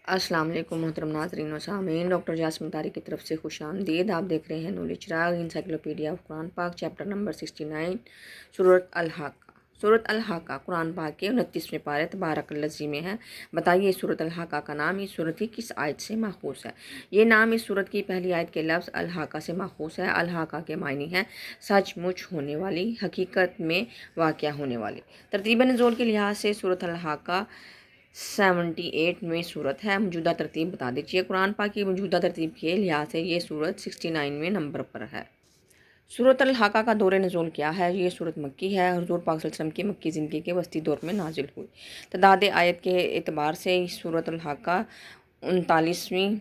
अस्सलाम वालेकुम मोहतरम नाज़रीन व सामीन, डॉक्टर जासमिन तारिक की तरफ से खुश आमदीद। आप देख रहे हैं नूर चिराग इंसाइक्लोपीडिया ऑफ कुरान पाक, चैप्टर नंबर 69, सूरत अल-हाक़ा। सूरत अल-हाक़ा कुरान पाक के 29वें पारे तबारकल्लज़ी में है। बताइए सूरत अल-हाक़ा का नाम इस सूरत की किस आयत से माखूज़ है? ये नाम इस सूरत की पहली आयत के लफ्ज़ अल-हाक़ा से माखूज़ है। अल-हाक़ा के मायने हैं सचमुच होने वाली, हकीकत में वाक़या होने वाली। तरतीब नुज़ूल के लिहाज से सूरत अल-हाक़ा 78 में सूरत है। मौजूदा तरतीब बता दीजिए। कुरान पाक की मौजूदा तरतीब के लिहाज से ये सूरत 69वें नंबर पर है। सूरत अल-हाक़ा का दौर नज़ूल क्या है? ये सूरत मक्की है। हुज़ूर पाक सल्लल्लाहु अलैहि वसल्लम की मक्की ज़िंदगी के वस्ती दौर में नाजिल हुई। तदाद आयत के एतबार से सूरत अल-हाक़ा 39वीं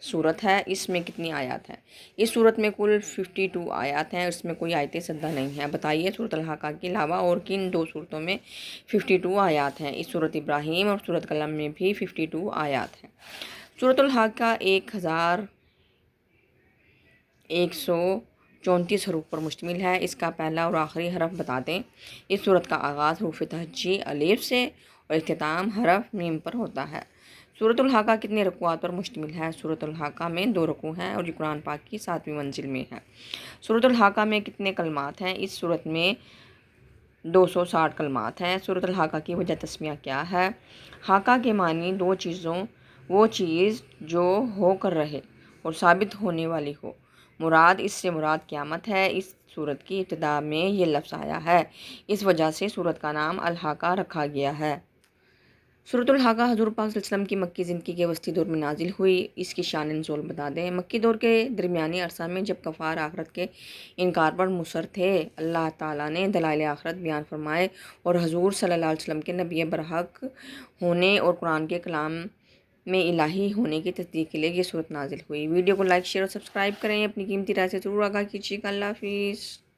सूरत है। इसमें कितनी आयत हैं? इस सूरत में कुल 52 आयत हैं। इसमें कोई आयत सद्दा नहीं है। बताइए सूरत अल-हाक़ा के अलावा और किन दो सूरतों में 52 आयत हैं? इस सूरत इब्राहीम और सूरत कलम में भी 52 आयत हैं। सूरत अल-हाक़ा 1134 हरूफ पर मुश्तमिल है। इसका पहला और आखिरी हरफ बता दें। इस सूरत का आगाज़ हुरूफ़ तहज्जी अलिफ से और इख्तिताम हरफ मीम पर होता है। सूरत अल-हाक़ा कितने रकूआत पर मुश्तमिल है? सूरत अल-हाक़ा में 2 रकू हैं और ये कुरान पाक की 7वीं मंजिल में है। सूरत अल-हाक़ा में कितने कलमात हैं? इस सूरत में 260 कलमात हैं। सूरत अल-हाक़ा की वजह तस्मिया क्या है? हाक़ा के मानी दो चीज़ों, वो चीज़ जो होकर रहे और साबित होने वाली हो। मुराद इससे मुराद क़यामत है। इस सूरत की इब्तिदा में ये लफ्ज़ आया है, इस वजह से सूरत का नाम अल-हाक़ा रखा गया है। सूरत अल-हाक़ा हुज़ूर पाक सल्लल्लाहु अलैहि वसल्लम की मक्की ज़िंदगी के वस्ती दौर में नाजिल हुई। इसकी शान नुज़ूल बता दें। मक्की दौर के दरमियानी अरसा में जब कफ़ार आखिरत के इनकार पर मुसर थे, अल्लाह ताला ने दलाइल आखिरत बयान फरमाए और हुज़ूर सल्लल्लाहु अलैहि वसल्लम के नबी बरहक होने और कुरान के कलाम में इलाही होने की तस्दीक के लिए ये सूरत नाजिल हुई। वीडियो को लाइक, शेयर और सब्सक्राइब करें। अपनी कीमती राय से ज़रूर आगाह कीजिएगा। अल्लाह हाफ़िज़।